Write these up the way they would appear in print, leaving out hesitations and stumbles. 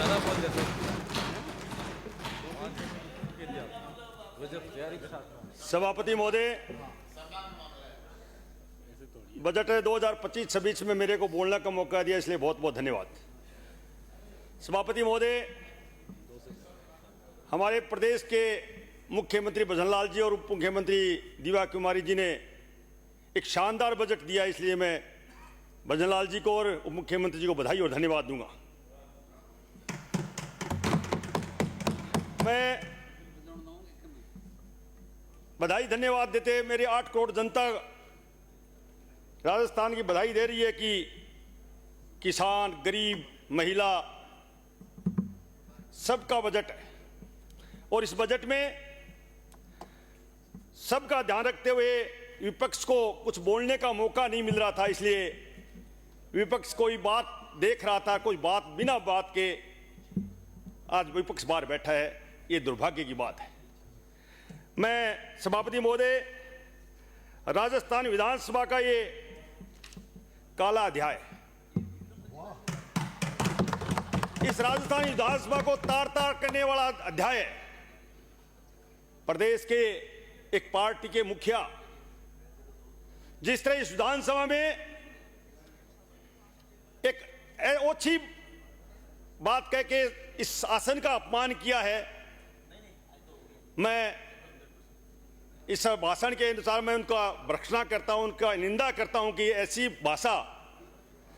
ज़्यादा बोल देते तैयारी के साथ। सभापति महोदय, बजट 2025-26 में मेरे को बोलने का मौका दिया, इसलिए बहुत बहुत धन्यवाद। सभापति महोदय, हमारे प्रदेश के मुख्यमंत्री भजनलाल जी और उप मुख्यमंत्री दिव्या कुमारी जी ने एक शानदार बजट दिया, इसलिए मैं भजनलाल जी को और उप मुख्यमंत्री जी को बधाई और धन्यवाद दूंगा। मैं बधाई धन्यवाद देते, मेरे 8 करोड़ जनता राजस्थान की बधाई दे रही है कि किसान, गरीब, महिला सबका बजट है और इस बजट में सबका ध्यान रखते हुए विपक्ष को कुछ बोलने का मौका नहीं मिल रहा था, इसलिए विपक्ष कोई बात देख रहा था, कोई बात बिना बात के आज विपक्ष बाहर बैठा है, ये दुर्भाग्य की बात है। मैं सभापति महोदय, राजस्थान विधानसभा का ये काला अध्याय, इस राजस्थान विधानसभा को तार तार करने वाला अध्याय है। प्रदेश के एक पार्टी के मुखिया जिस तरह इस विधानसभा में एक ओछी बात कह के इस आसन का अपमान किया है, मैं इस भाषण के अनुसार मैं उनका भर्त्सना करता हूं, उनका निंदा करता हूं कि ऐसी भाषा।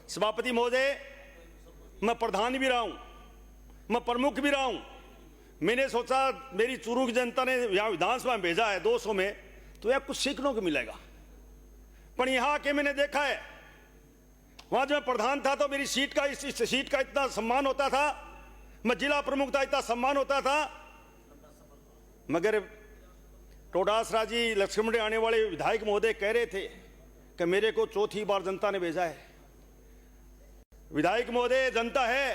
सभापति महोदय, मैं प्रधान भी रहा हूं, मैं प्रमुख भी रहा हूं, मैंने सोचा मेरी चूरू की जनता ने यहाँ विधानसभा में भेजा है 200 में, तो यह कुछ सीखने को मिलेगा। पर यहाँ आके मैंने देखा है, वहां जब मैं प्रधान था तो मेरी सीट का इस सीट का इतना सम्मान होता था, मैं जिला प्रमुख था इतना सम्मान होता था, मगर टोडासरा जी, लक्ष्मण आने वाले विधायक महोदय कह रहे थे कि मेरे को चौथी बार जनता ने भेजा है। विधायक महोदय, जनता है,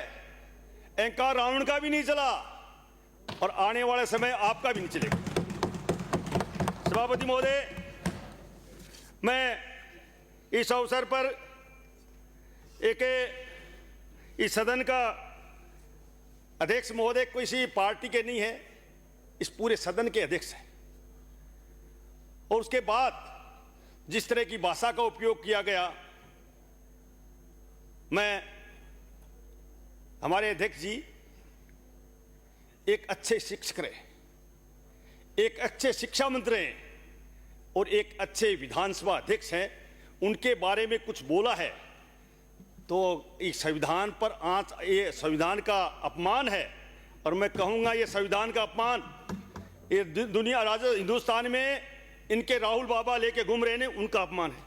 अहंकार रावण का भी नहीं चला और आने वाले समय आपका भी नहीं चलेगा। सभापति महोदय, मैं इस अवसर पर इस सदन का अध्यक्ष महोदय किसी पार्टी के नहीं है, इस पूरे सदन के अध्यक्ष हैं, और उसके बाद जिस तरह की भाषा का उपयोग किया गया, मैं हमारे अध्यक्ष जी एक अच्छे शिक्षक रहे, एक अच्छे शिक्षा मंत्री हैं और एक अच्छे विधानसभा अध्यक्ष हैं, उनके बारे में कुछ बोला है तो इस संविधान पर आंच, ये संविधान का अपमान है। और मैं कहूंगा ये संविधान का अपमान, ये दुनिया हिंदुस्तान में इनके राहुल बाबा लेके घूम रहे हैं, उनका अपमान है।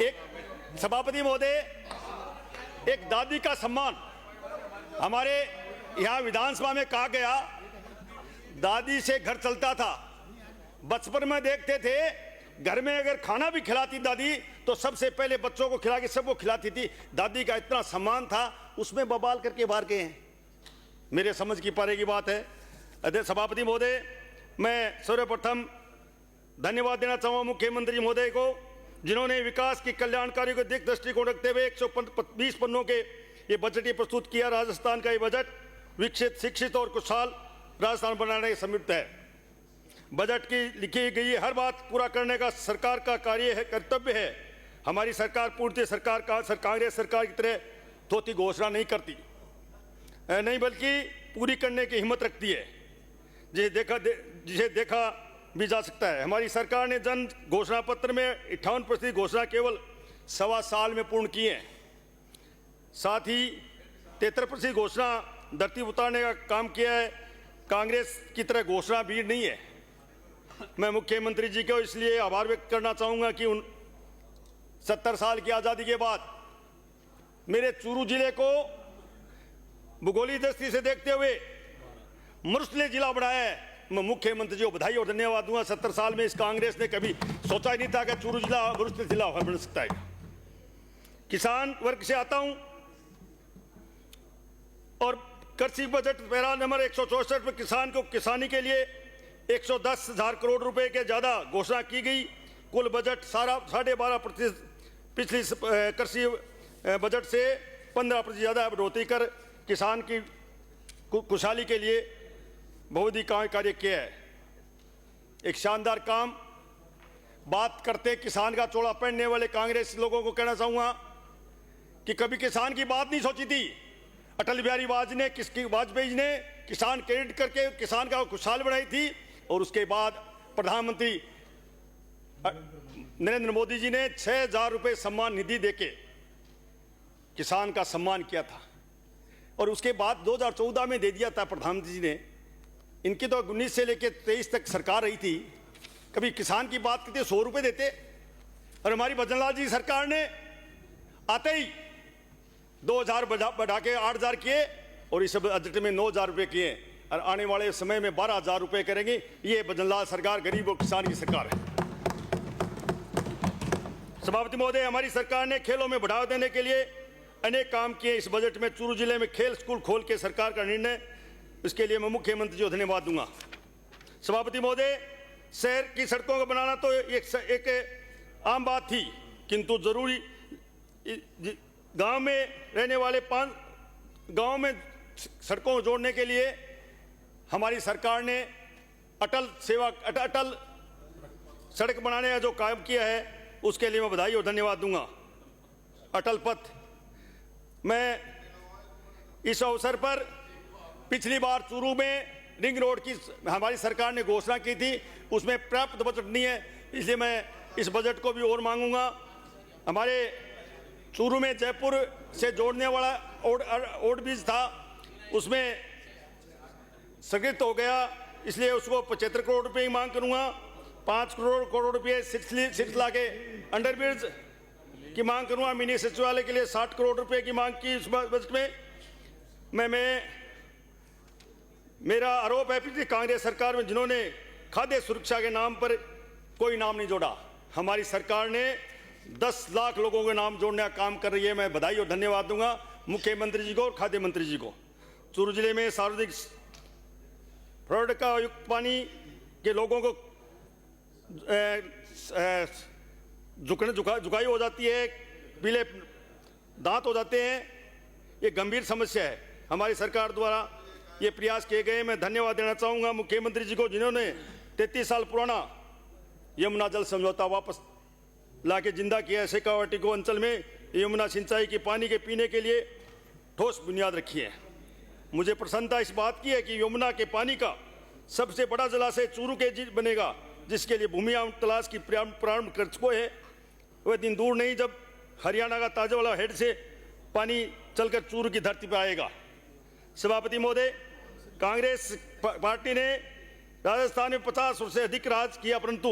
एक सभापति महोदय, एक दादी का सम्मान, हमारे यहाँ विधानसभा में कहा गया, दादी से घर चलता था। बचपन में देखते थे घर में अगर खाना भी खिलाती दादी तो सबसे पहले बच्चों को खिला के सबको खिलाती थी। दादी का इतना सम्मान था, उसमें बवाल करके बाहर गए हैं। मेरे समझ की पारे की बात है। अध्यक्ष सभापति महोदय, मैं सर्वप्रथम धन्यवाद देना चाहूँगा मुख्यमंत्री महोदय को, जिन्होंने विकास की कल्याणकारी को दिक दृष्टिकोण रखते हुए 120 पन्नों के ये बजट ही प्रस्तुत किया। राजस्थान का ये बजट विकसित, शिक्षित और खुशहाल राजस्थान बनाने के समृद्ध है। बजट की लिखी गई हर बात पूरा करने का सरकार का कार्य है, कर्तव्य है। हमारी सरकार पूर्णतः कांग्रेस सरकार की तरह थोथी घोषणा नहीं करती, नहीं बल्कि पूरी करने की हिम्मत रखती है, जिसे देखा भी जा सकता है। हमारी सरकार ने जन घोषणा पत्र में 58% घोषणा केवल 1.25 साल में पूर्ण की है। साथ ही 73% घोषणा धरती उतारने का काम किया है। कांग्रेस की तरह घोषणा भीड़ नहीं है। मैं मुख्यमंत्री जी को इसलिए आभार व्यक्त करना चाहूँगा कि 70 साल की आज़ादी के बाद मेरे चूरू जिले को भूगोलिक दृष्टि से देखते हुए मरुस्थलीय जिला बनाया है। मैं मुख्यमंत्री जी को बधाई और धन्यवाद दूंगा। 70 साल में इस कांग्रेस ने कभी सोचा ही नहीं था कि चूरू जिला मरुस्थलीय जिला बन सकता है। किसान वर्ग से आता हूं और कृषि बजट पैरा नंबर 164 में किसान को किसानी के लिए 110,000 करोड़ रुपए के ज़्यादा घोषणा की गई। कुल बजट 12.5% पिछली कृषि बजट से 15% ज़्यादा बढ़ोतरी कर किसान की खुशहाली के लिए बहुत ही कार्य किया है। एक शानदार काम। बात करते किसान का चोला पहनने वाले कांग्रेस लोगों को कहना चाहूँगा कि कभी किसान की बात नहीं सोची थी। अटल बिहारी वाजपेयी ने किसान क्रेडिट करके किसान का खुशहाल बनाई थी, और उसके बाद प्रधानमंत्री नरेंद्र मोदी जी ने 6,000 रुपये सम्मान निधि देके किसान का सम्मान किया था, और उसके बाद 2014 में दे दिया था प्रधानमंत्री जी ने। इनकी तो 19 से लेकर 23 तक सरकार रही थी, कभी किसान की बात करते 100 रुपये देते, और हमारी भजनलाल जी सरकार ने आते ही 2,000 बढ़ा के 8,000 किए, और इस बजट में 9,000 रुपये किए, और आने वाले समय में 12,000 रुपये करेंगे। ये भजनलाल सरकार गरीब और किसान की सरकार है। सभापति महोदय, हमारी सरकार ने खेलों में बढ़ावा देने के लिए अनेक काम किए। इस बजट में चूरू जिले में खेल स्कूल खोल के सरकार का निर्णय, इसके लिए मैं मुख्यमंत्री जी को धन्यवाद दूंगा। सभापति महोदय, शहर की सड़कों को बनाना तो एक आम बात थी, किंतु जरूरी गांव में रहने वाले 5 गांव में सड़कों को जोड़ने के लिए हमारी सरकार ने अटल सड़क बनाने का जो काम किया है, उसके लिए मैं बधाई और धन्यवाद दूंगा। अटल पथ, मैं इस अवसर पर पिछली बार चूरू में रिंग रोड की हमारी सरकार ने घोषणा की थी, उसमें पर्याप्त बजट नहीं है, इसलिए मैं इस बजट को भी और मांगूंगा। हमारे चूरू में जयपुर से जोड़ने वाला ओवरब्रिज था, उसमें स्थगित हो गया, इसलिए उसको 75 करोड़ रुपए की मांग करूंगा। 5 करोड़ रुपए सिरसिला के अंडरब्रिज की मांग करूंगा। मिनी सचिवालय के लिए 60 करोड़ रुपए की मांग की इस बजट में। मेरा आरोप है पिछली कांग्रेस सरकार में जिन्होंने खाद्य सुरक्षा के नाम पर कोई नाम नहीं जोड़ा, हमारी सरकार ने 10 लाख लोगों के नाम जोड़ने का काम कर रही है। मैं बधाई और धन्यवाद दूंगा मुख्यमंत्री जी को और खाद्य मंत्री जी को। चूरू जिले में सार्वजनिक का युक्त पानी के लोगों को झुकाई हो जाती है, पीले दांत हो जाते हैं, ये गंभीर समस्या है। हमारी सरकार द्वारा ये प्रयास किए गए। मैं धन्यवाद देना चाहूँगा मुख्यमंत्री जी को, जिन्होंने 33 साल पुराना यमुना जल समझौता वापस लाके जिंदा किया। शेखावाटी को अंचल में यमुना सिंचाई के पानी के पीने के लिए ठोस बुनियाद रखी है। मुझे प्रसन्नता इस बात की है कि यमुना के पानी का सबसे बड़ा जलाशय चूरू के बनेगा, जिसके लिए भूमि तलाश की प्रारंभ कर चुके हैं। वह दिन दूर नहीं जब हरियाणा का ताजावाला हेड से पानी चलकर चूरू की धरती पर आएगा। सभापति महोदय, कांग्रेस पार्टी ने राजस्थान में 50 वर्ष से अधिक राज किया, परंतु